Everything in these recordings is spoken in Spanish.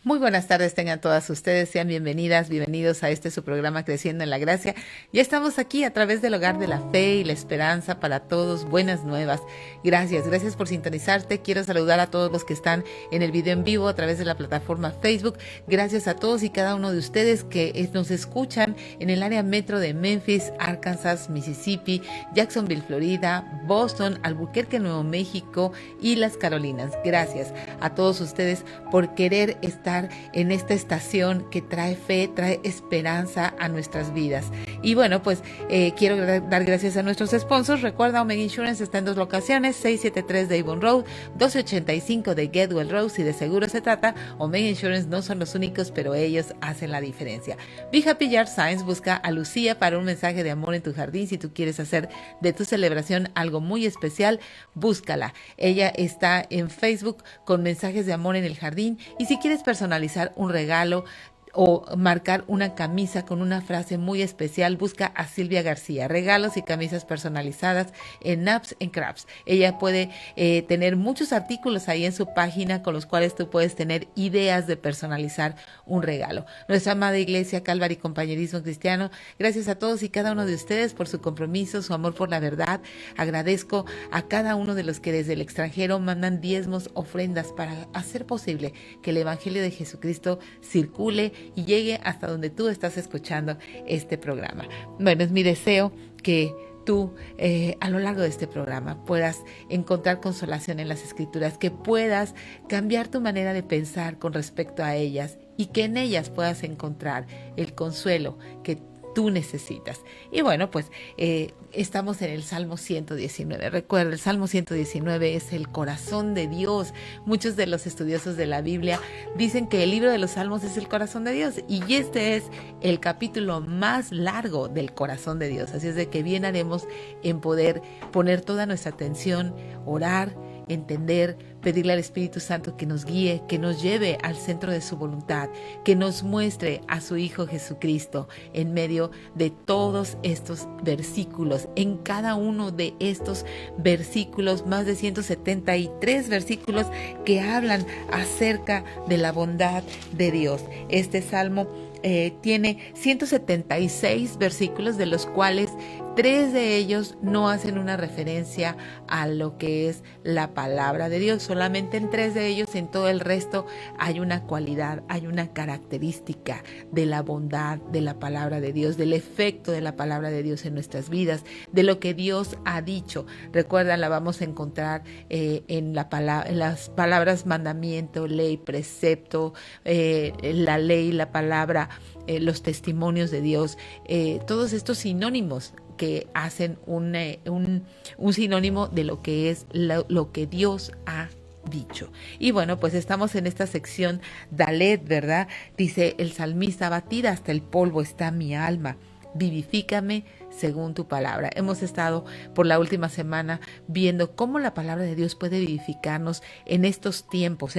Muy buenas tardes tengan todas ustedes, sean bienvenidas, bienvenidos a su programa Creciendo en la Gracia. Ya estamos aquí a través del Hogar de la Fe y la Esperanza para todos, buenas nuevas. Gracias por sintonizarte. Quiero saludar a todos los que están en el video en vivo a través de la plataforma Facebook. Gracias a todos y cada uno de ustedes que nos escuchan en el área metro de Memphis, Arkansas, Mississippi, Jacksonville, Florida, Boston, Albuquerque, Nuevo México y las Carolinas. Gracias a todos ustedes por querer estar en esta estación que trae fe, trae esperanza a nuestras vidas. Y bueno, pues quiero dar gracias a nuestros sponsors. Recuerda, Omega Insurance está en dos locaciones, 673 de Avon Road, 1285 de Getwell Road. Si de seguro se trata, Omega Insurance no son los únicos, pero ellos hacen la diferencia. Be Happy Yard Signs busca a Lucía para un mensaje de amor en tu jardín. Si tú quieres hacer de tu celebración algo muy especial, búscala. Ella está en Facebook con mensajes de amor en el jardín. Y si quieres personalizar un regalo o marcar una camisa con una frase muy especial, busca a Silvia García, regalos y camisas personalizadas en Naps and Crafts. Ella puede tener muchos artículos ahí en su página con los cuales tú puedes tener ideas de personalizar un regalo. Nuestra amada iglesia Calvary Compañerismo Cristiano, gracias a todos y cada uno de ustedes por su compromiso, su amor por la verdad. Agradezco a cada uno de los que desde el extranjero mandan diezmos, ofrendas para hacer posible que el Evangelio de Jesucristo circule y llegue hasta donde tú estás escuchando este programa. Bueno, es mi deseo que tú a lo largo de este programa puedas encontrar consolación en las Escrituras, que puedas cambiar tu manera de pensar con respecto a ellas y que en ellas puedas encontrar el consuelo que tú necesitas. Y bueno, pues estamos en el Salmo 119. Recuerda, el Salmo 119 es el corazón de Dios. Muchos de los estudiosos de la Biblia dicen que el libro de los Salmos es el corazón de Dios, y este es el capítulo más largo del corazón de Dios. Así es de que bien haremos en poder poner toda nuestra atención, orar, entender, pedirle al Espíritu Santo que nos guíe, que nos lleve al centro de su voluntad, que nos muestre a su Hijo Jesucristo en medio de todos estos versículos. En cada uno de estos versículos, más de 173 versículos que hablan acerca de la bondad de Dios. Este salmo tiene 176 versículos, de los cuales 3 de ellos no hacen una referencia a lo que es la palabra de Dios. Solamente en 3 de ellos. En todo el resto hay una cualidad, hay una característica de la bondad de la palabra de Dios, del efecto de la palabra de Dios en nuestras vidas, de lo que Dios ha dicho. Recuerda, la vamos a encontrar en las palabras mandamiento, ley, precepto, la ley, la palabra, los testimonios de Dios, todos estos sinónimos que hacen un sinónimo de lo que es lo que Dios ha dicho. Y bueno, pues estamos en esta sección Dalet, ¿verdad? Dice el salmista: abatida hasta el polvo está mi alma, vivifícame según tu palabra. Hemos estado por la última semana viendo cómo la palabra de Dios puede vivificarnos en estos tiempos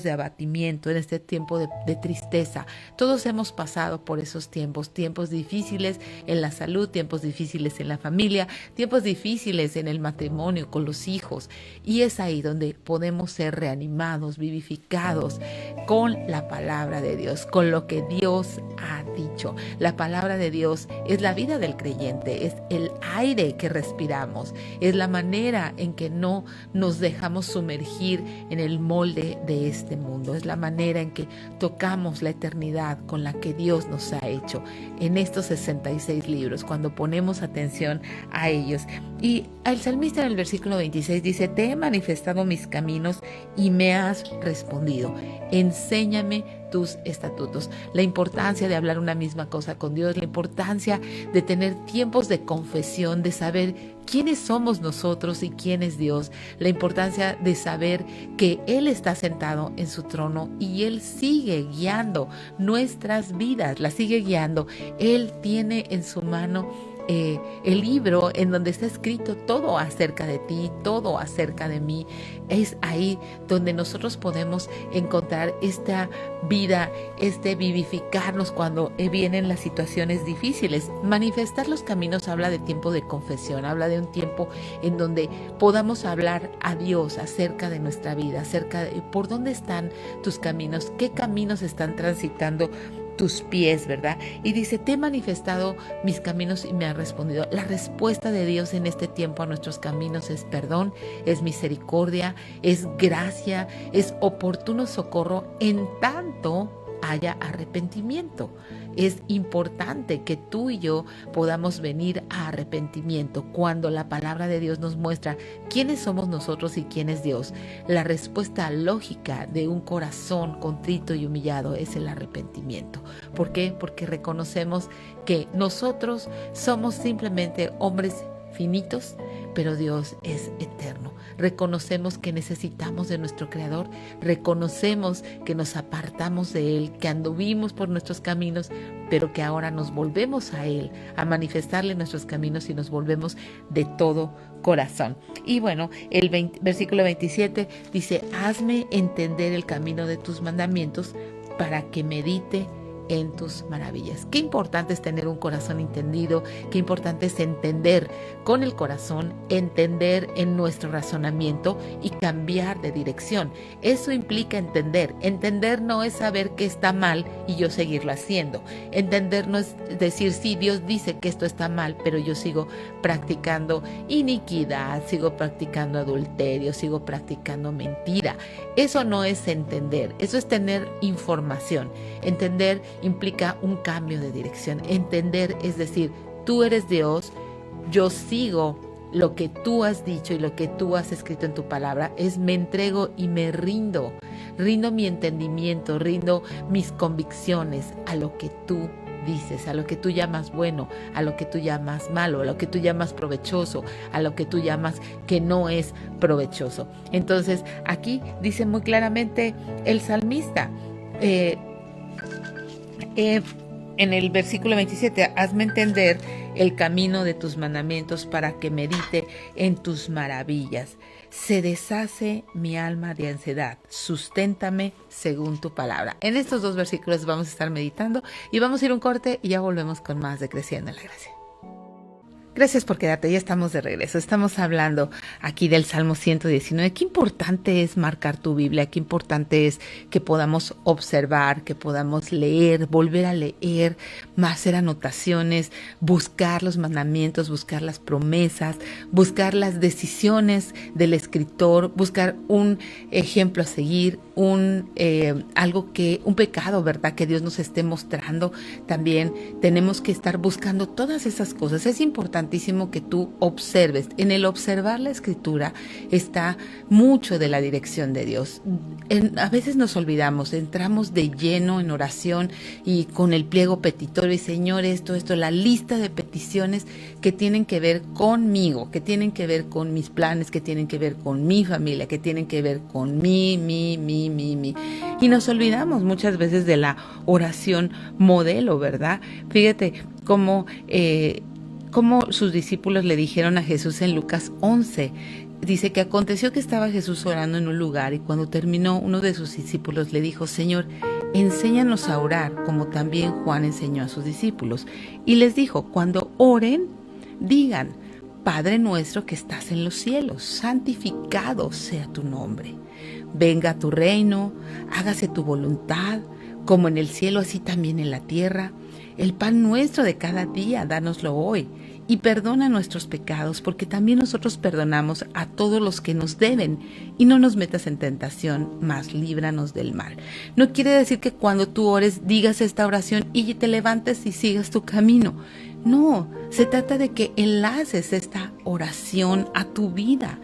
de abatimiento, en este tiempo de tristeza. Todos hemos pasado por esos tiempos difíciles en la salud, tiempos difíciles en la familia, tiempos difíciles en el matrimonio, con los hijos. Y es ahí donde podemos ser reanimados, vivificados con la palabra de Dios, con lo que Dios ha dicho. La palabra de Dios es la vida del creyente, es el aire que respiramos, es la manera en que no nos dejamos sumergir en el molde de este mundo, es la manera en que tocamos la eternidad con la que Dios nos ha hecho en estos 66 libros, cuando ponemos atención a ellos. Y el salmista en el versículo 26 dice: te he manifestado mis caminos y me has respondido, enséñame tus estatutos. La importancia de hablar una misma cosa con Dios, la importancia de tener tiempos de confesión, de saber quiénes somos nosotros y quién es Dios, la importancia de saber que Él está sentado en su trono y Él sigue guiando nuestras vidas, las sigue guiando. Él tiene en su mano el libro en donde está escrito todo acerca de ti, todo acerca de mí. Es ahí donde nosotros podemos encontrar esta vida, vivificarnos cuando vienen las situaciones difíciles. Manifestar los caminos habla de tiempo de confesión, habla de un tiempo en donde podamos hablar a Dios acerca de nuestra vida, acerca de por dónde están tus caminos, qué caminos están transitando tus pies, ¿verdad? Y dice, te he manifestado mis caminos y me ha respondido. La respuesta de Dios en este tiempo a nuestros caminos es perdón, es misericordia, es gracia, es oportuno socorro en tanto haya arrepentimiento. Es importante que tú y yo podamos venir a arrepentimiento cuando la palabra de Dios nos muestra quiénes somos nosotros y quién es Dios. La respuesta lógica de un corazón contrito y humillado es el arrepentimiento. ¿Por qué? Porque reconocemos que nosotros somos simplemente hombres finitos, pero Dios es eterno. Reconocemos que necesitamos de nuestro Creador, reconocemos que nos apartamos de Él, que anduvimos por nuestros caminos, pero que ahora nos volvemos a Él, a manifestarle nuestros caminos y nos volvemos de todo corazón. Y bueno, el versículo 27 dice, hazme entender el camino de tus mandamientos para que medite en tus maravillas. Qué importante es tener un corazón entendido, qué importante es entender con el corazón, entender en nuestro razonamiento y cambiar de dirección. Eso implica entender. Entender no es saber que está mal y yo seguirlo haciendo. Entender no es decir, sí, Dios dice que esto está mal, pero yo sigo practicando iniquidad, sigo practicando adulterio, sigo practicando mentira. Eso no es entender, eso es tener información. Entender implica un cambio de dirección. Entender es decir, tú eres Dios, yo sigo lo que tú has dicho y lo que tú has escrito en tu palabra. Me entrego y me rindo mi entendimiento, rindo mis convicciones a lo que tú dices, a lo que tú llamas bueno, a lo que tú llamas malo, a lo que tú llamas provechoso, a lo que tú llamas que no es provechoso. Entonces aquí dice muy claramente el salmista, en el versículo 27, hazme entender el camino de tus mandamientos para que medite en tus maravillas. Se deshace mi alma de ansiedad, susténtame según tu palabra. En estos dos versículos vamos a estar meditando y vamos a ir a un corte y ya volvemos con más de Creciendo en la Gracia. Gracias por quedarte, ya estamos de regreso. Estamos hablando aquí del Salmo 119. Qué importante es marcar tu Biblia, qué importante es que podamos observar, que podamos leer, volver a leer, hacer anotaciones, buscar los mandamientos, buscar las promesas, buscar las decisiones del escritor, buscar un ejemplo a seguir, un pecado, ¿verdad?, que Dios nos esté mostrando. También tenemos que estar buscando todas esas cosas. Es importantísimo que tú observes. En el observar la Escritura está mucho de la dirección de Dios. A veces nos olvidamos, entramos de lleno en oración y con el pliego petitorio y Señor, esto, la lista de peticiones que tienen que ver conmigo, que tienen que ver con mis planes, que tienen que ver con mi familia, que tienen que ver con mí. Y nos olvidamos muchas veces de la oración modelo, ¿verdad? Fíjate cómo sus discípulos le dijeron a Jesús en Lucas 11. Dice que aconteció que estaba Jesús orando en un lugar y cuando terminó, uno de sus discípulos le dijo, Señor, enséñanos a orar como también Juan enseñó a sus discípulos. Y les dijo, cuando oren, digan, Padre nuestro que estás en los cielos, santificado sea tu nombre. Venga tu reino, hágase tu voluntad, como en el cielo así también en la tierra. El pan nuestro de cada día, dánoslo hoy. Y perdona nuestros pecados, porque también nosotros perdonamos a todos los que nos deben. Y no nos metas en tentación, mas líbranos del mal. No quiere decir que cuando tú ores, digas esta oración y te levantes y sigas tu camino. No, se trata de que enlaces esta oración a tu vida.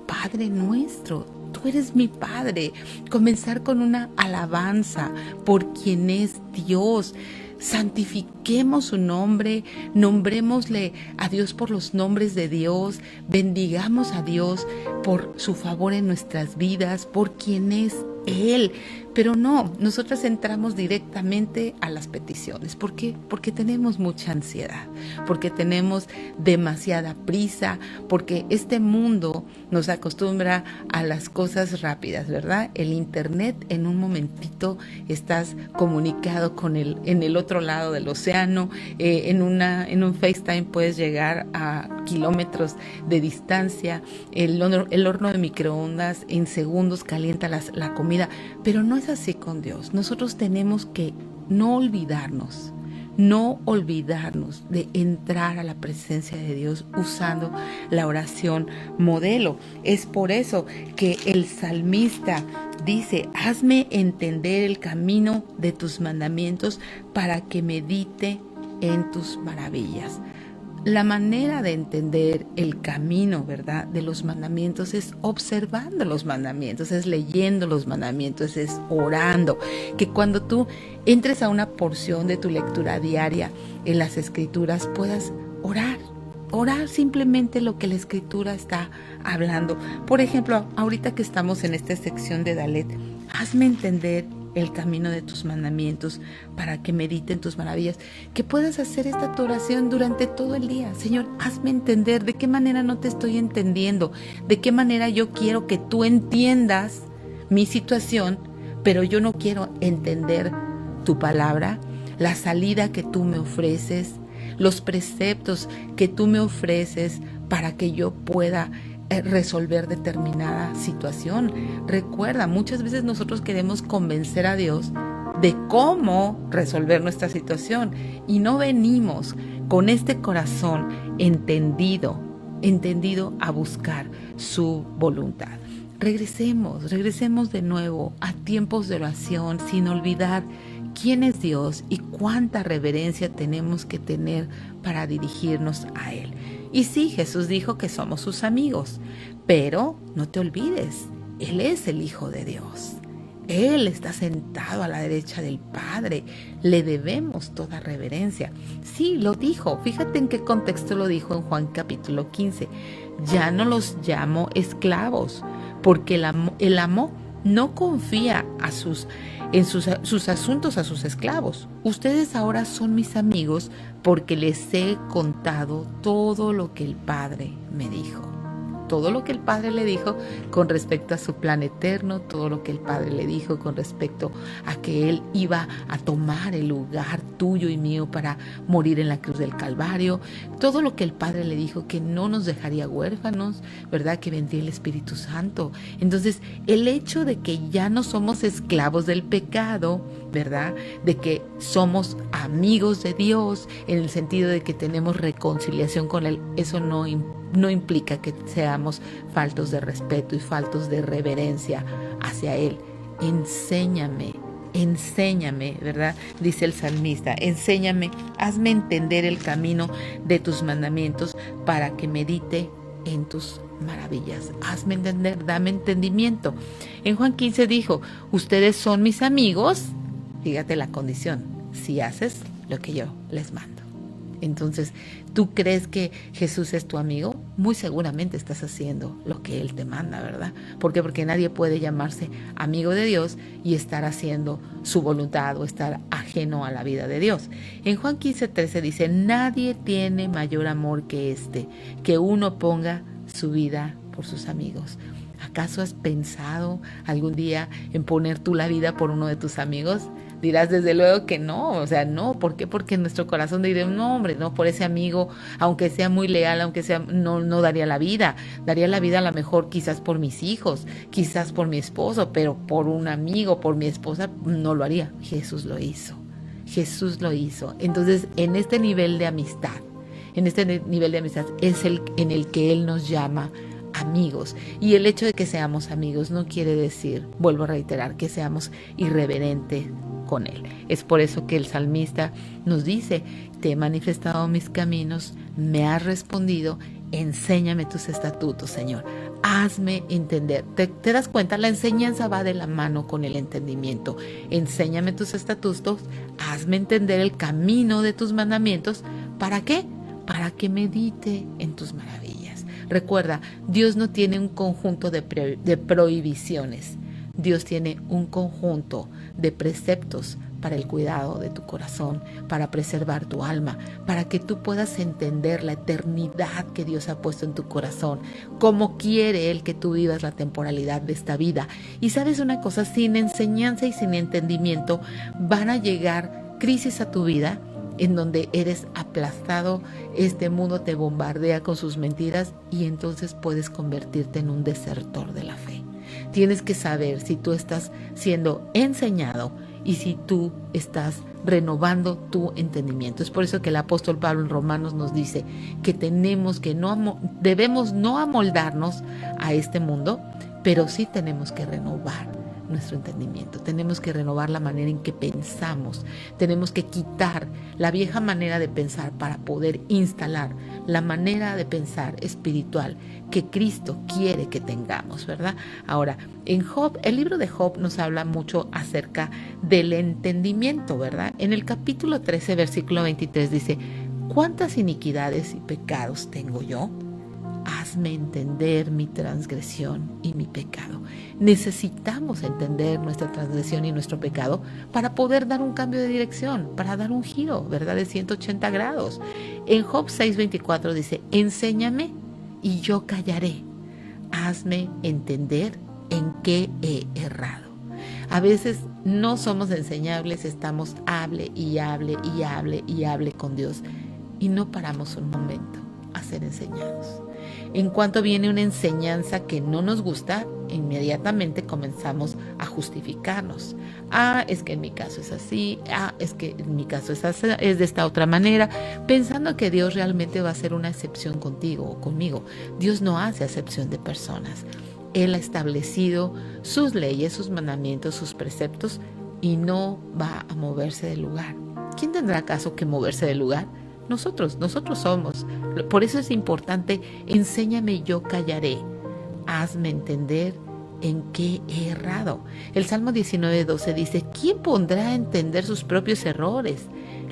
Padre nuestro, tú eres mi Padre. Comenzar con una alabanza por quien es Dios. Santifiquemos su nombre, nombrémosle a Dios por los nombres de Dios, bendigamos a Dios por su favor en nuestras vidas, por quien es Él. Pero no, nosotras entramos directamente a las peticiones. ¿Por qué? Porque tenemos mucha ansiedad, porque tenemos demasiada prisa, porque este mundo nos acostumbra a las cosas rápidas, ¿verdad? El internet, en un momentito estás comunicado con en el otro lado del océano, en un FaceTime puedes llegar a kilómetros de distancia, el horno de microondas en segundos calienta la comida, pero no es así con Dios. Nosotros tenemos que no olvidarnos de entrar a la presencia de Dios usando la oración modelo. Es por eso que el salmista dice: hazme entender el camino de tus mandamientos para que medite en tus maravillas. La manera de entender el camino, ¿verdad?, de los mandamientos es observando los mandamientos, es leyendo los mandamientos, es orando. Que cuando tú entres a una porción de tu lectura diaria en las Escrituras puedas orar simplemente lo que la Escritura está hablando. Por ejemplo, ahorita que estamos en esta sección de Dalet, hazme entender el camino de tus mandamientos para que medite en tus maravillas. Que puedas hacer esta tu oración durante todo el día. Señor, hazme entender de qué manera no te estoy entendiendo, de qué manera yo quiero que tú entiendas mi situación, pero yo no quiero entender tu palabra, la salida que tú me ofreces, los preceptos que tú me ofreces para que yo pueda resolver determinada situación. Recuerda, muchas veces nosotros queremos convencer a Dios de cómo resolver nuestra situación y no venimos con este corazón entendido a buscar su voluntad. Regresemos de nuevo a tiempos de oración sin olvidar quién es Dios y cuánta reverencia tenemos que tener para dirigirnos a Él. Y sí, Jesús dijo que somos sus amigos, pero no te olvides, Él es el Hijo de Dios. Él está sentado a la derecha del Padre. Le debemos toda reverencia. Sí, lo dijo. Fíjate en qué contexto lo dijo en Juan capítulo 15. Ya no los llamo esclavos, porque el amo no confía en sus asuntos a sus esclavos. Ustedes ahora son mis amigos porque les he contado todo lo que el Padre me dijo. Todo lo que el Padre le dijo con respecto a su plan eterno, todo lo que el Padre le dijo con respecto a que Él iba a tomar el lugar tuyo y mío para morir en la cruz del Calvario, todo lo que el Padre le dijo que no nos dejaría huérfanos, ¿verdad?, que vendría el Espíritu Santo. Entonces, el hecho de que ya no somos esclavos del pecado, ¿verdad?, de que somos amigos de Dios en el sentido de que tenemos reconciliación con Él, eso no implica que seamos faltos de respeto y faltos de reverencia hacia Él. Enséñame, ¿verdad?, dice el salmista, enséñame, hazme entender el camino de tus mandamientos para que medite en tus maravillas. Hazme entender, dame entendimiento. En Juan 15 dijo: ustedes son mis amigos, fíjate la condición, si haces lo que yo les mando. Entonces, ¿tú crees que Jesús es tu amigo? Muy seguramente estás haciendo lo que Él te manda, ¿verdad? ¿Por qué? Porque nadie puede llamarse amigo de Dios y estar haciendo su voluntad o estar ajeno a la vida de Dios. En Juan 15:13 dice: nadie tiene mayor amor que este, que uno ponga su vida por sus amigos. ¿Acaso has pensado algún día en poner tú la vida por uno de tus amigos? Dirás desde luego que no, o sea, no. ¿Por qué? Porque en nuestro corazón diré: no, hombre, no, por ese amigo, aunque sea muy leal, aunque sea, no daría la vida a lo mejor quizás por mis hijos, quizás por mi esposo, pero por un amigo, por mi esposa, no lo haría. Jesús lo hizo. Entonces, en este nivel de amistad es el en el que Él nos llama amigos. Y el hecho de que seamos amigos no quiere decir, vuelvo a reiterar, que seamos irreverentes con Él. Es por eso que el salmista nos dice: te he manifestado mis caminos, me has respondido, enséñame tus estatutos, Señor. Hazme entender. ¿Te das cuenta? La enseñanza va de la mano con el entendimiento. Enséñame tus estatutos, hazme entender el camino de tus mandamientos. ¿Para qué? Para que medite en tus maravillas. Recuerda, Dios no tiene un conjunto de prohibiciones. Dios tiene un conjunto de preceptos para el cuidado de tu corazón, para preservar tu alma, para que tú puedas entender la eternidad que Dios ha puesto en tu corazón, cómo quiere Él que tú vivas la temporalidad de esta vida. Y sabes una cosa, sin enseñanza y sin entendimiento van a llegar crisis a tu vida en donde eres aplastado, este mundo te bombardea con sus mentiras y entonces puedes convertirte en un desertor de la fe. Tienes que saber si tú estás siendo enseñado y si tú estás renovando tu entendimiento. Es por eso que el apóstol Pablo en Romanos nos dice que debemos no amoldarnos a este mundo, pero sí tenemos que renovar nuestro entendimiento. Tenemos que renovar la manera en que pensamos. Tenemos que quitar la vieja manera de pensar para poder instalar la manera de pensar espiritual que Cristo quiere que tengamos, ¿verdad? Ahora, en Job, el libro de Job nos habla mucho acerca del entendimiento, ¿verdad? En el capítulo 13, versículo 23 dice: ¿cuántas iniquidades y pecados tengo yo? Hazme entender mi transgresión y mi pecado. Necesitamos entender nuestra transgresión y nuestro pecado para poder dar un cambio de dirección, para dar un giro, ¿verdad? De 180 grados. En Job 6:24 dice: enséñame y yo callaré. Hazme entender en qué he errado. A veces no somos enseñables, estamos hable y hable y hable y hable con Dios y no paramos un momento a ser enseñados. En cuanto viene una enseñanza que no nos gusta, inmediatamente comenzamos a justificarnos. Es que en mi caso es así, es que en mi caso es de esta otra manera, pensando que Dios realmente va a hacer una excepción contigo o conmigo. Dios no hace acepción de personas. Él ha establecido sus leyes, sus mandamientos, sus preceptos y no va a moverse del lugar. ¿Quién tendrá acaso que moverse del lugar? Nosotros somos. Por eso es importante: enséñame y yo callaré. Hazme entender en qué he errado. El Salmo 19:12 dice: ¿quién pondrá a entender sus propios errores?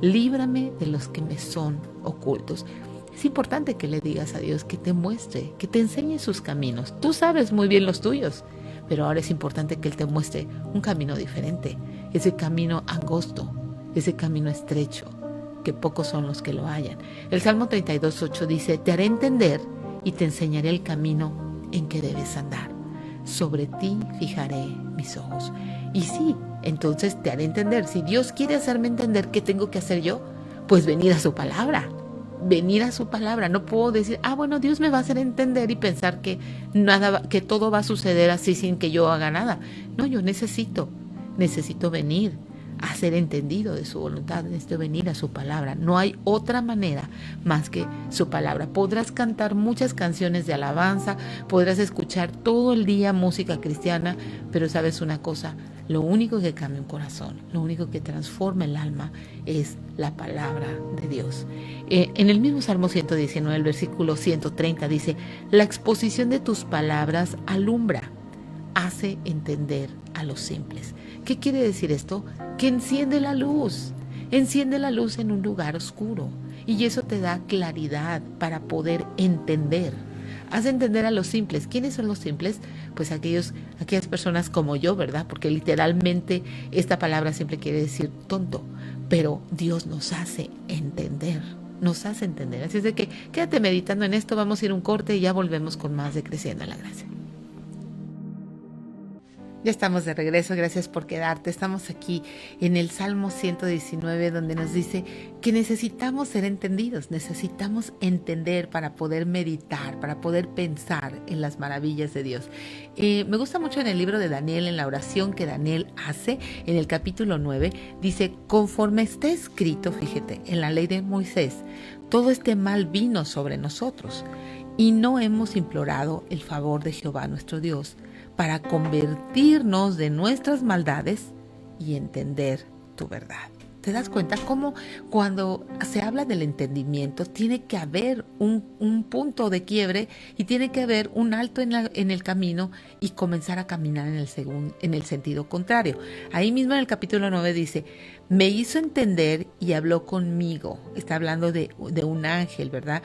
Líbrame de los que me son ocultos. Es importante que le digas a Dios que te muestre, que te enseñe sus caminos. Tú sabes muy bien los tuyos, pero ahora es importante que Él te muestre un camino diferente, ese camino angosto, ese camino estrecho, que pocos son los que lo hallan. El Salmo 32:8 dice: te haré entender y te enseñaré el camino en que debes andar. Sobre ti fijaré mis ojos. Y sí, entonces te haré entender. Si Dios quiere hacerme entender, ¿qué tengo que hacer yo? Pues venir a su palabra. Venir a su palabra. No puedo decir: bueno, Dios me va a hacer entender y pensar que todo va a suceder así sin que yo haga nada. No, yo necesito venir a ser entendido de su voluntad, necesito venir a su palabra. No hay otra manera más que su palabra. Podrás cantar muchas canciones de alabanza, podrás escuchar todo el día música cristiana, pero sabes una cosa: lo único que cambia un corazón, lo único que transforma el alma es la palabra de Dios. En el mismo Salmo 119, el versículo 130 dice: la exposición de tus palabras alumbra, hace entender a los simples. ¿Qué quiere decir esto? Que enciende la luz en un lugar oscuro, y eso te da claridad para poder entender. Haz entender a los simples. ¿Quiénes son los simples? Pues aquellas personas como yo, ¿verdad? Porque literalmente esta palabra siempre quiere decir tonto, pero Dios nos hace entender. Así es de que quédate meditando en esto. Vamos a ir a un corte y ya volvemos con más de Creciendo en la Gracia. Ya estamos de regreso, gracias por quedarte. Estamos aquí en el Salmo 119, donde nos dice que necesitamos ser entendidos, necesitamos entender para poder meditar, para poder pensar en las maravillas de Dios. Me gusta mucho en el libro de Daniel, en la oración que Daniel hace, en el capítulo 9, dice: conforme está escrito, fíjate, en la ley de Moisés, todo este mal vino sobre nosotros y no hemos implorado el favor de Jehová nuestro Dios, para convertirnos de nuestras maldades y entender tu verdad. ¿Te das cuenta cómo cuando se habla del entendimiento tiene que haber un punto de quiebre y tiene que haber un alto en el camino y comenzar a caminar en el sentido contrario? Ahí mismo en el capítulo 9 dice: me hizo entender y habló conmigo. Está hablando de un ángel, ¿verdad?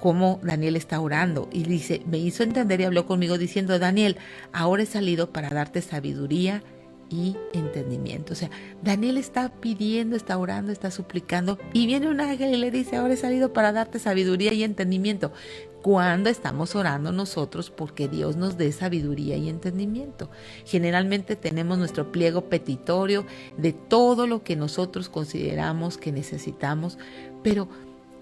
cómo Daniel está orando y dice, me hizo entender y habló conmigo diciendo, Daniel, ahora he salido para darte sabiduría y entendimiento. O sea, Daniel está pidiendo, está orando, está suplicando y viene un ángel y le dice, ahora he salido para darte sabiduría y entendimiento. Cuando estamos orando nosotros porque Dios nos dé sabiduría y entendimiento. Generalmente tenemos nuestro pliego petitorio de todo lo que nosotros consideramos que necesitamos, pero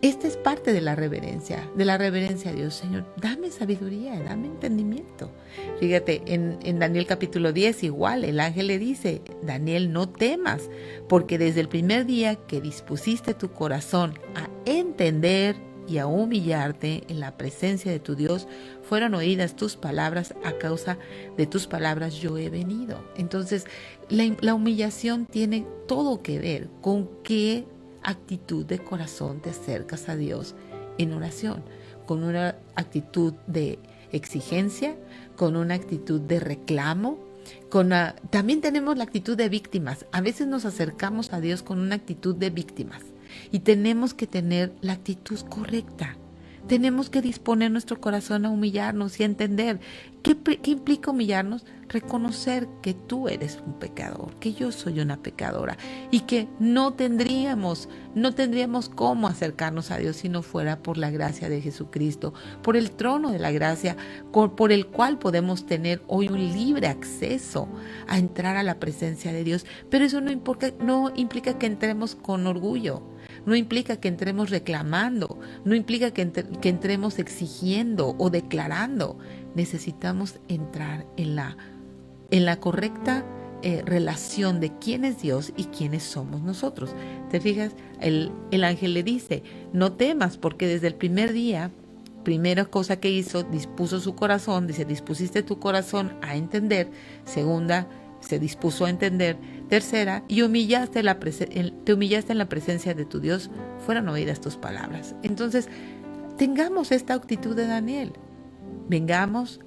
esta es parte de la reverencia a Dios. Señor, dame sabiduría, dame entendimiento. Fíjate, en Daniel capítulo 10 igual, el ángel le dice, Daniel, no temas, porque desde el primer día que dispusiste tu corazón a entender y a humillarte en la presencia de tu Dios, fueron oídas tus palabras, a causa de tus palabras yo he venido. Entonces, la humillación tiene todo que ver con qué actitud de corazón te acercas a Dios en oración, con una actitud de exigencia, con una actitud de reclamo, también tenemos la actitud de víctimas. A veces nos acercamos a Dios con una actitud de víctimas y tenemos que tener la actitud correcta. Tenemos que disponer nuestro corazón a humillarnos y a entender. ¿Qué implica humillarnos? Reconocer que tú eres un pecador, que yo soy una pecadora y que no tendríamos cómo acercarnos a Dios si no fuera por la gracia de Jesucristo, por el trono de la gracia, por el cual podemos tener hoy un libre acceso a entrar a la presencia de Dios. Pero eso no implica que entremos con orgullo. No implica que entremos reclamando, no implica que entremos exigiendo o declarando. Necesitamos entrar en la correcta relación de quién es Dios y quiénes somos nosotros. ¿Te fijas? El ángel le dice, no temas, porque desde el primer día, primera cosa que hizo, dispuso su corazón, dice, dispusiste tu corazón a entender. Segunda, se dispuso a entender. Tercera, y te humillaste en la presencia de tu Dios, fueron oídas tus palabras. Entonces, tengamos esta actitud de Daniel. Vengamos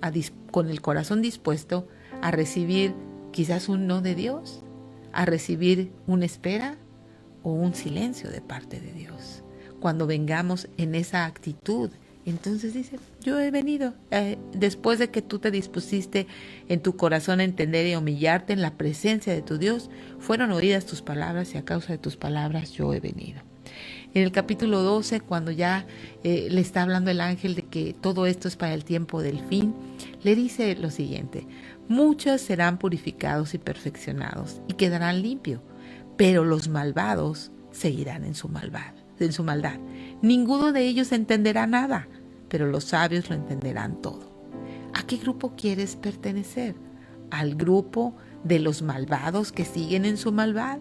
con el corazón dispuesto a recibir quizás un no de Dios, a recibir una espera o un silencio de parte de Dios. Cuando vengamos en esa actitud, entonces dice, yo he venido, después de que tú te dispusiste en tu corazón a entender y a humillarte en la presencia de tu Dios, fueron oídas tus palabras y a causa de tus palabras yo he venido. En el capítulo 12, cuando ya le está hablando el ángel de que todo esto es para el tiempo del fin, le dice lo siguiente, muchos serán purificados y perfeccionados y quedarán limpios, pero los malvados seguirán en su maldad. Ninguno de ellos entenderá nada, pero los sabios lo entenderán todo. ¿A qué grupo quieres pertenecer? ¿Al grupo de los malvados que siguen en su maldad?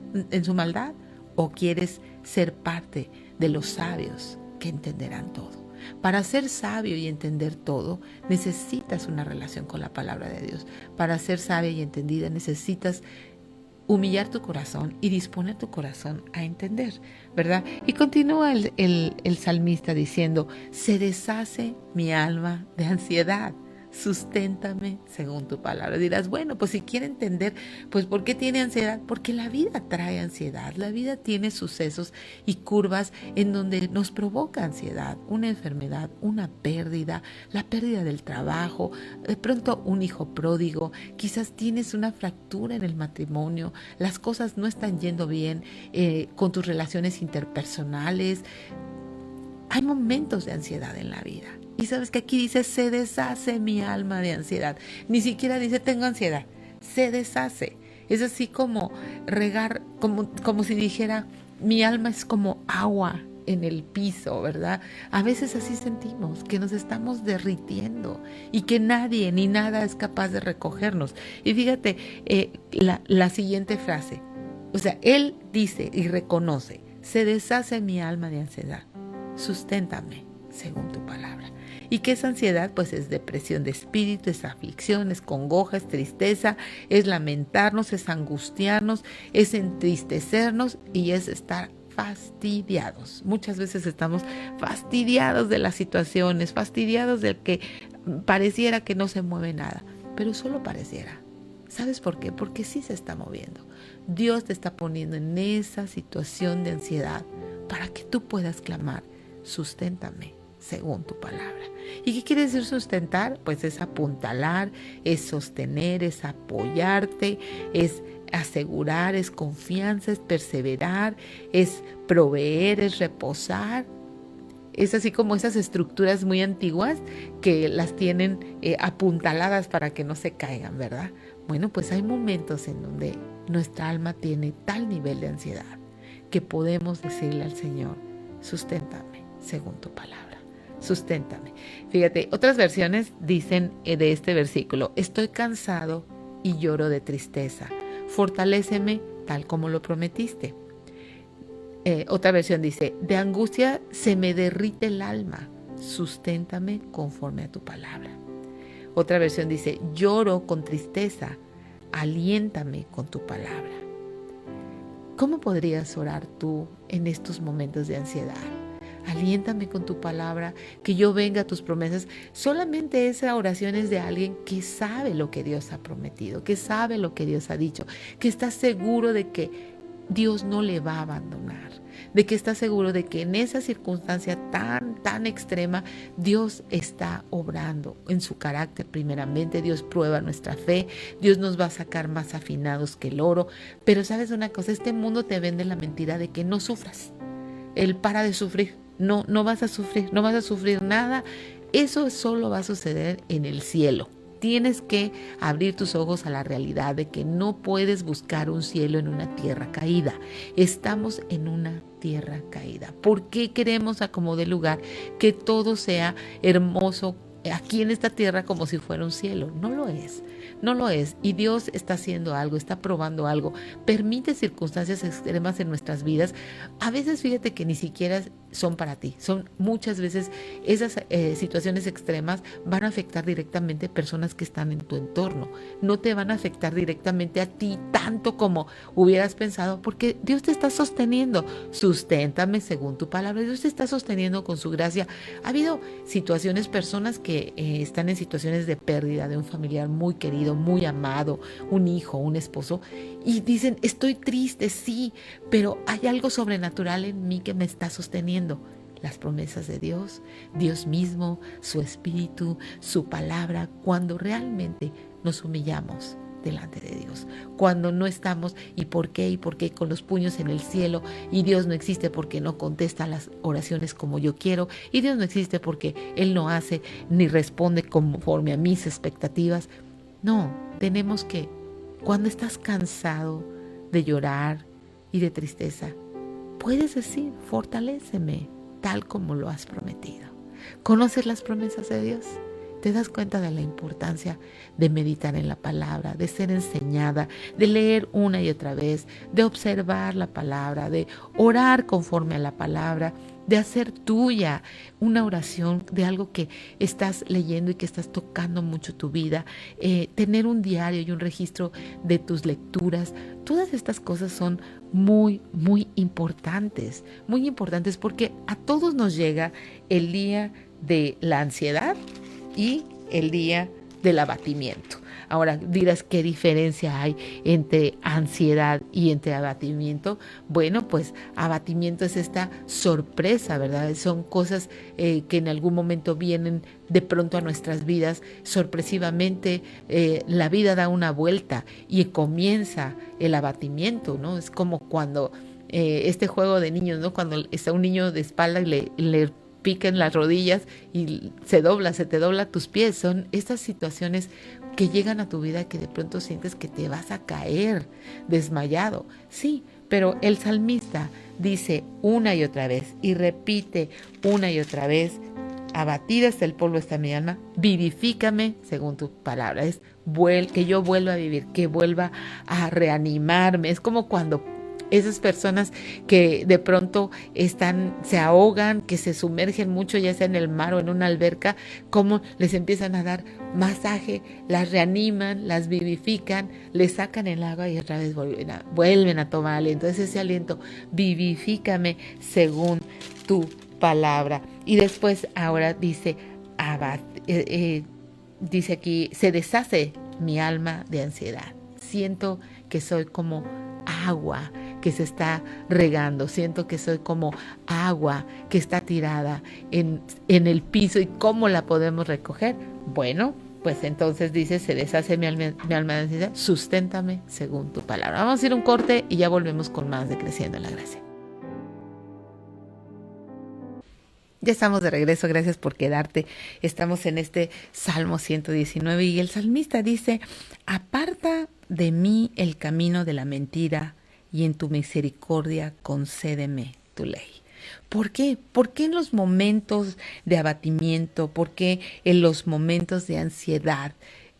¿O quieres ser parte de los sabios que entenderán todo? Para ser sabio y entender todo, necesitas una relación con la palabra de Dios. Para ser sabia y entendida, necesitas humillar tu corazón y disponer tu corazón a entender, ¿verdad? Y continúa el salmista diciendo, se deshace mi alma de ansiedad, susténtame según tu palabra. Dirás, bueno, pues si quiere entender, pues ¿por qué tiene ansiedad? Porque la vida trae ansiedad, la vida tiene sucesos y curvas en donde nos provoca ansiedad, una enfermedad, una pérdida, la pérdida del trabajo, de pronto un hijo pródigo, quizás tienes una fractura en el matrimonio, las cosas no están yendo bien con tus relaciones interpersonales. Hay momentos de ansiedad en la vida. Y sabes que aquí dice, se deshace mi alma de ansiedad. Ni siquiera dice, tengo ansiedad. Se deshace. Es así como regar, como si dijera, mi alma es como agua en el piso, ¿verdad? A veces así sentimos, que nos estamos derritiendo y que nadie ni nada es capaz de recogernos. Y fíjate la siguiente frase. O sea, él dice y reconoce, se deshace mi alma de ansiedad. Susténtame según tu palabra. ¿Y qué es ansiedad? Pues es depresión de espíritu, es aflicción, es congoja, es tristeza, es lamentarnos, es angustiarnos, es entristecernos y es estar fastidiados. Muchas veces estamos fastidiados de las situaciones, fastidiados del que pareciera que no se mueve nada, pero solo pareciera. ¿Sabes por qué? Porque sí se está moviendo. Dios te está poniendo en esa situación de ansiedad para que tú puedas clamar, susténtame según tu palabra. ¿Y qué quiere decir sustentar? Pues es apuntalar, es sostener, es apoyarte, es asegurar, es confianza, es perseverar, es proveer, es reposar. Es así como esas estructuras muy antiguas que las tienen apuntaladas para que no se caigan, ¿verdad? Bueno, pues hay momentos en donde nuestra alma tiene tal nivel de ansiedad que podemos decirle al Señor, susténtame según tu palabra, susténtame. Fíjate, otras versiones dicen de este versículo, estoy cansado y lloro de tristeza, fortaléceme tal como lo prometiste. Otra versión dice, de angustia se me derrite el alma, susténtame conforme a tu palabra. Otra versión dice, lloro con tristeza, aliéntame con tu palabra. ¿Cómo podrías orar tú en estos momentos de ansiedad? Aliéntame con tu palabra, que yo venga a tus promesas. Solamente esa oración es de alguien que sabe lo que Dios ha prometido, que sabe lo que Dios ha dicho, que está seguro de que Dios no le va a abandonar, de que está seguro de que en esa circunstancia tan extrema, Dios está obrando en su carácter primeramente. Dios prueba nuestra fe, Dios nos va a sacar más afinados que el oro. Pero sabes una cosa, este mundo te vende la mentira de que no sufras. Él para de sufrir, no vas a sufrir, no vas a sufrir nada. Eso solo va a suceder en el cielo. Tienes que abrir tus ojos a la realidad de que no puedes buscar un cielo en una tierra caída. Estamos en una tierra caída. ¿Por qué queremos acomodar lugar que todo sea hermoso aquí en esta tierra como si fuera un cielo? No lo es. No lo es. Y Dios está haciendo algo, está probando algo. Permite circunstancias extremas en nuestras vidas. A veces fíjate que ni siquiera son para ti. Son muchas veces esas situaciones extremas van a afectar directamente a personas que están en tu entorno. No te van a afectar directamente a ti tanto como hubieras pensado, porque Dios te está sosteniendo. Susténtame según tu palabra. Dios te está sosteniendo con su gracia. Ha habido situaciones, personas que están en situaciones de pérdida de un familiar muy querido, muy amado, un hijo, un esposo, y dicen, estoy triste, sí, pero hay algo sobrenatural en mí que me está sosteniendo. Las promesas de Dios, Dios mismo, su espíritu, su palabra, cuando realmente nos humillamos delante de Dios, cuando no estamos y por qué con los puños en el cielo, y Dios no existe porque no contesta las oraciones como yo quiero, y Dios no existe porque Él no hace ni responde conforme a mis expectativas. No, tenemos que, cuando estás cansado de llorar y de tristeza, puedes decir, fortaléceme tal como lo has prometido. ¿Conoces las promesas de Dios? ¿Te das cuenta de la importancia de meditar en la palabra, de ser enseñada, de leer una y otra vez, de observar la palabra, de orar conforme a la palabra, de hacer tuya una oración de algo que estás leyendo y que estás tocando mucho tu vida, tener un diario y un registro de tus lecturas? Todas estas cosas son muy importantes porque a todos nos llega el día de la ansiedad y el día del abatimiento. Ahora dirás, ¿qué diferencia hay entre ansiedad y entre abatimiento? Bueno, pues abatimiento es esta sorpresa, ¿verdad? Son cosas que en algún momento vienen de pronto a nuestras vidas, sorpresivamente. La vida da una vuelta y comienza el abatimiento, ¿no? Es como cuando este juego de niños, ¿no? Cuando está un niño de espalda y le pican las rodillas y se te dobla tus pies. Son estas situaciones que llegan a tu vida que de pronto sientes que te vas a caer desmayado. Sí, pero el salmista dice una y otra vez y repite una y otra vez, abatida hasta el polvo está mi alma, vivifícame según tu palabra. Es que yo vuelva a vivir, que vuelva a reanimarme. Es como cuando esas personas que de pronto se ahogan, que se sumergen mucho, ya sea en el mar o en una alberca, cómo les empiezan a dar masaje, las reaniman, las vivifican, les sacan el agua y otra vez vuelven a tomar aliento. Entonces ese aliento, vivifícame según tu palabra. Y después ahora dice, dice aquí, se deshace mi alma de ansiedad. Siento que soy como agua que se está regando, siento que soy como agua que está tirada en el piso. ¿Y cómo la podemos recoger? Bueno, pues entonces dice, se deshace mi alma de ansiedad, susténtame según tu palabra. Vamos a ir a un corte y ya volvemos con más de Creciendo en la Gracia. Ya estamos de regreso, gracias por quedarte. Estamos en este Salmo 119 y el salmista dice, aparta de mí el camino de la mentira y en tu misericordia concédeme tu ley. ¿Por qué? ¿Por qué en los momentos de abatimiento, por qué en los momentos de ansiedad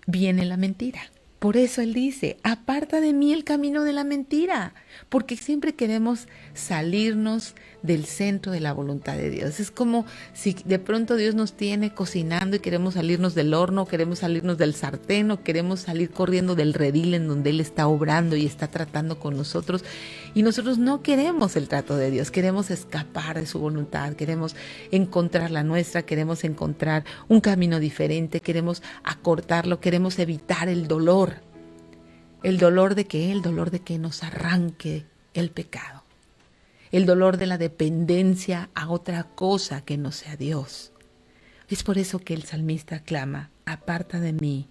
viene la mentira? Por eso él dice, aparta de mí el camino de la mentira, porque siempre queremos salirnos del centro de la voluntad de Dios. Es como si de pronto Dios nos tiene cocinando y queremos salirnos del horno, queremos salirnos del sartén o queremos salir corriendo del redil en donde Él está obrando y está tratando con nosotros. Y nosotros no queremos el trato de Dios, queremos escapar de su voluntad, queremos encontrar la nuestra, queremos encontrar un camino diferente, queremos acortarlo, queremos evitar el dolor. ¿El dolor de qué? El dolor de que nos arranque el pecado. El dolor de la dependencia a otra cosa que no sea Dios. Es por eso que el salmista clama, aparta de mí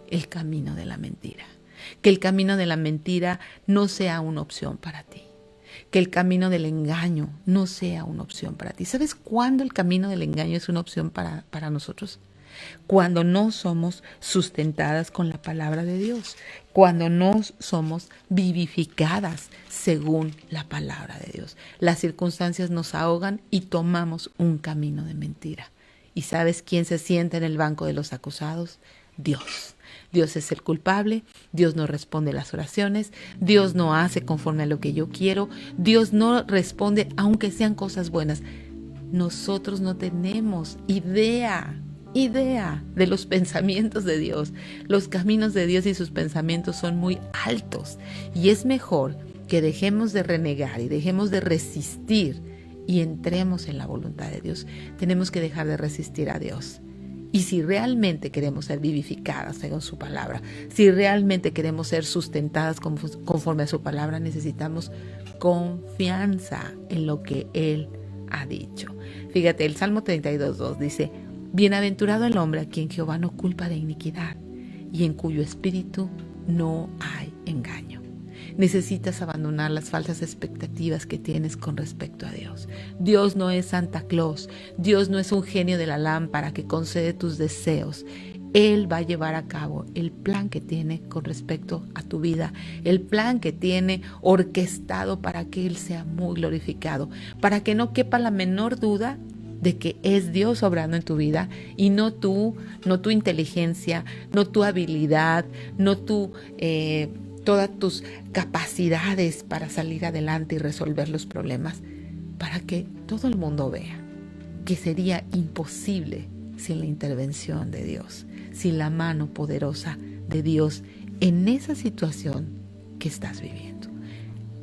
el camino de la mentira. Que el camino de la mentira no sea una opción para ti. Que el camino del engaño no sea una opción para ti. ¿Sabes cuándo el camino del engaño es una opción para nosotros? Cuando no somos sustentadas con la palabra de Dios, cuando no somos vivificadas según la palabra de Dios. Las circunstancias nos ahogan y tomamos un camino de mentira. ¿Y sabes quién se sienta en el banco de los acusados? Dios. Dios es el culpable, Dios no responde las oraciones, Dios no hace conforme a lo que yo quiero, Dios no responde aunque sean cosas buenas. Nosotros no tenemos idea de los pensamientos de Dios. Los caminos de Dios y sus pensamientos son muy altos y es mejor que dejemos de renegar y dejemos de resistir y entremos en la voluntad de Dios. Tenemos que dejar de resistir a Dios. Y si realmente queremos ser vivificadas según su palabra, si realmente queremos ser sustentadas conforme a su palabra, necesitamos confianza en lo que Él ha dicho. Fíjate, el Salmo 32:2 dice, bienaventurado el hombre a quien Jehová no culpa de iniquidad y en cuyo espíritu no hay engaño. Necesitas abandonar las falsas expectativas que tienes con respecto a Dios. Dios no es Santa Claus. Dios no es un genio de la lámpara que concede tus deseos. Él va a llevar a cabo el plan que tiene con respecto a tu vida, el plan que tiene orquestado para que Él sea muy glorificado, para que no quepa la menor duda de que es Dios obrando en tu vida y no tu inteligencia, no tu habilidad, no todas tus capacidades para salir adelante y resolver los problemas, para que todo el mundo vea que sería imposible sin la intervención de Dios, sin la mano poderosa de Dios en esa situación que estás viviendo.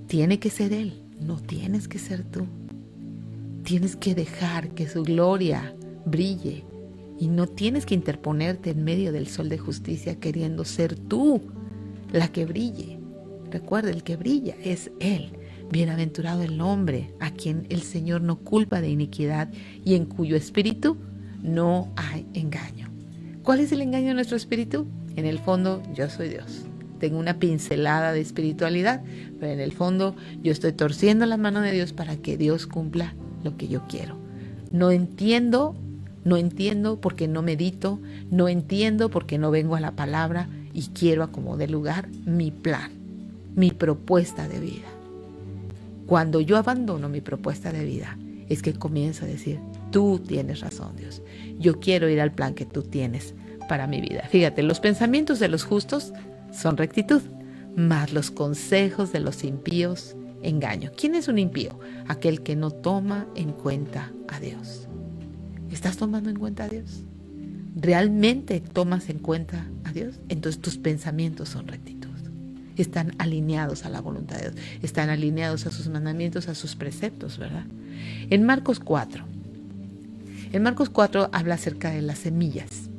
Tiene que ser Él, no tienes que ser tú. Tienes que dejar que su gloria brille y no tienes que interponerte en medio del sol de justicia queriendo ser tú la que brille. Recuerda, el que brilla es Él. Bienaventurado el hombre a quien el Señor no culpa de iniquidad y en cuyo espíritu no hay engaño. ¿Cuál es el engaño de nuestro espíritu? En el fondo, yo soy Dios. Tengo una pincelada de espiritualidad, pero en el fondo yo estoy torciendo la mano de Dios para que Dios cumpla lo que yo quiero. No entiendo porque no medito, no entiendo porque no vengo a la palabra y quiero acomodar lugar mi plan, mi propuesta de vida. Cuando yo abandono mi propuesta de vida, es que comienzo a decir, tú tienes razón, Dios. Yo quiero ir al plan que tú tienes para mi vida. Fíjate, los pensamientos de los justos son rectitud, mas los consejos de los impíos, engaño. ¿Quién es un impío? Aquel que no toma en cuenta a Dios. ¿Estás tomando en cuenta a Dios? ¿Realmente tomas en cuenta a Dios? Entonces tus pensamientos son rectitud. Están alineados a la voluntad de Dios. Están alineados a sus mandamientos, a sus preceptos, ¿verdad? En Marcos 4 habla acerca de las semillas.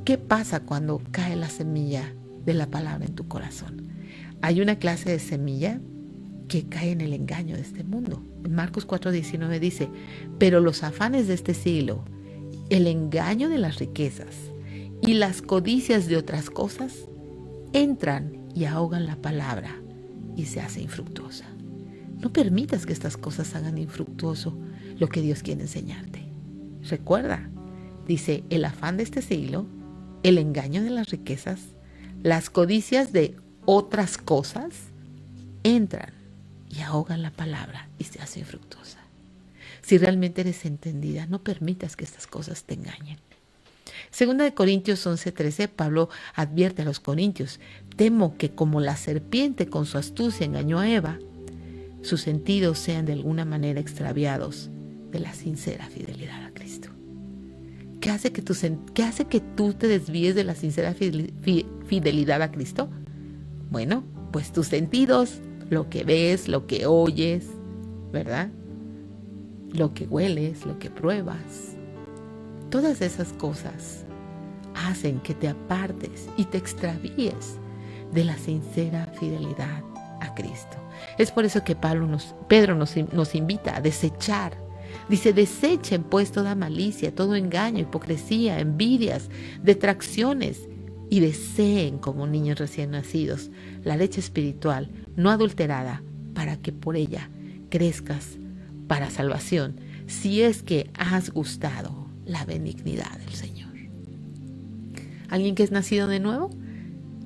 ¿Qué pasa cuando cae la semilla de la palabra en tu corazón? Hay una clase de semilla que cae en el engaño de este mundo. En Marcos 4:19 dice, pero los afanes de este siglo, el engaño de las riquezas y las codicias de otras cosas entran y ahogan la palabra y se hace infructuosa. No permitas que estas cosas hagan infructuoso lo que Dios quiere enseñarte. Recuerda, dice, el afán de este siglo, el engaño de las riquezas, las codicias de otras cosas entran y ahogan la palabra y se hace infructuosa. Si realmente eres entendida, no permitas que estas cosas te engañen. Segunda de Corintios 11:13, Pablo advierte a los corintios, temo que como la serpiente con su astucia engañó a Eva, sus sentidos sean de alguna manera extraviados de la sincera fidelidad a Cristo. ¿Qué hace que tú te desvíes de la sincera fidelidad a Cristo? Bueno, pues tus sentidos, lo que ves, lo que oyes, ¿verdad? Lo que hueles, lo que pruebas. Todas esas cosas hacen que te apartes y te extravíes de la sincera fidelidad a Cristo. Es por eso que Pedro nos invita a desechar. Dice, desechen pues toda malicia, todo engaño, hipocresía, envidias, detracciones y deseen como niños recién nacidos la leche espiritual no adulterada para que por ella crezcas para salvación, si es que has gustado la benignidad del Señor. ¿Alguien que es nacido de nuevo?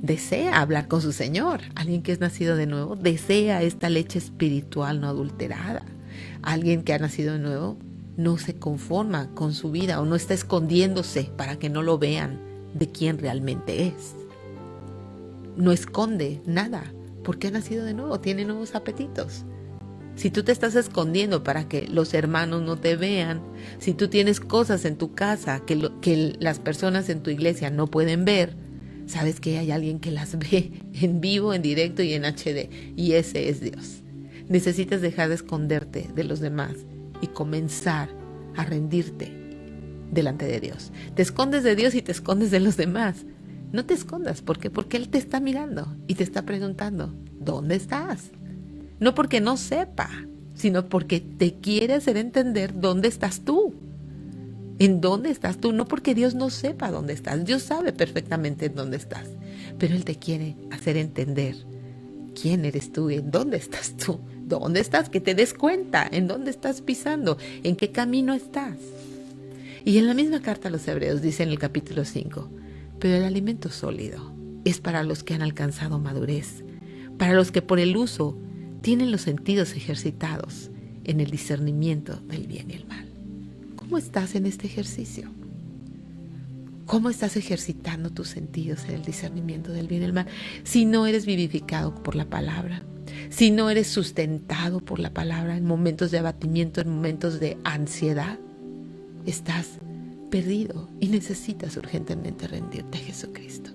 Desea hablar con su Señor. Alguien que es nacido de nuevo desea esta leche espiritual no adulterada. Alguien que ha nacido de nuevo no se conforma con su vida o no está escondiéndose para que no lo vean de quién realmente es. No esconde nada porque ha nacido de nuevo, tiene nuevos apetitos. Si tú te estás escondiendo para que los hermanos no te vean, si tú tienes cosas en tu casa que las personas en tu iglesia no pueden ver, sabes que hay alguien que las ve en vivo, en directo y en HD, y ese es Dios. Necesitas dejar de esconderte de los demás y comenzar a rendirte delante de Dios. Te escondes de Dios y te escondes de los demás. No te escondas, ¿por qué? Porque Él te está mirando y te está preguntando, ¿dónde estás? No porque no sepa, sino porque te quiere hacer entender dónde estás tú. ¿En dónde estás tú? No porque Dios no sepa dónde estás. Dios sabe perfectamente en dónde estás. Pero Él te quiere hacer entender quién eres tú y en dónde estás tú. ¿Dónde estás? Que te des cuenta en dónde estás pisando, en qué camino estás. Y en la misma carta a los Hebreos dice en el capítulo 5, pero el alimento sólido es para los que han alcanzado madurez, para los que por el uso tienen los sentidos ejercitados en el discernimiento del bien y el mal. ¿Cómo estás en este ejercicio? ¿Cómo estás ejercitando tus sentidos en el discernimiento del bien y el mal? Si no eres vivificado por la palabra, si no eres sustentado por la palabra en momentos de abatimiento, en momentos de ansiedad, estás perdido y necesitas urgentemente rendirte a Jesucristo.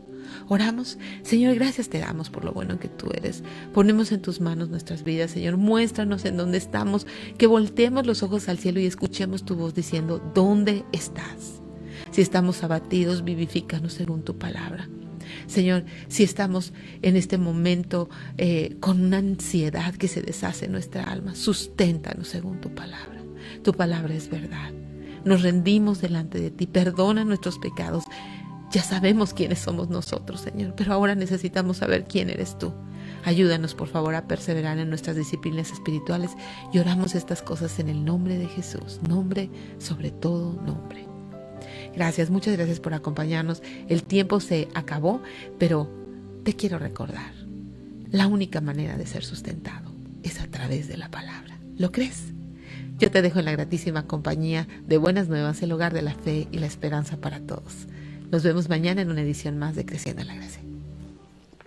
Oramos. Señor, gracias te damos por lo bueno que tú eres. Ponemos en tus manos nuestras vidas, Señor. Muéstranos en dónde estamos, que volteemos los ojos al cielo y escuchemos tu voz diciendo, ¿dónde estás? Si estamos abatidos, vivifícanos según tu palabra. Señor, si estamos en este momento con una ansiedad que se deshace en nuestra alma, susténtanos según tu palabra. Tu palabra es verdad. Nos rendimos delante de ti. Perdona nuestros pecados. Ya sabemos quiénes somos nosotros, Señor, pero ahora necesitamos saber quién eres tú. Ayúdanos, por favor, a perseverar en nuestras disciplinas espirituales y oramos estas cosas en el nombre de Jesús, nombre sobre todo nombre. Gracias, muchas gracias por acompañarnos. El tiempo se acabó, pero te quiero recordar, la única manera de ser sustentado es a través de la palabra. ¿Lo crees? Yo te dejo en la gratísima compañía de Buenas Nuevas, el hogar de la fe y la esperanza para todos. Nos vemos mañana en una edición más de Creciendo en la Gracia.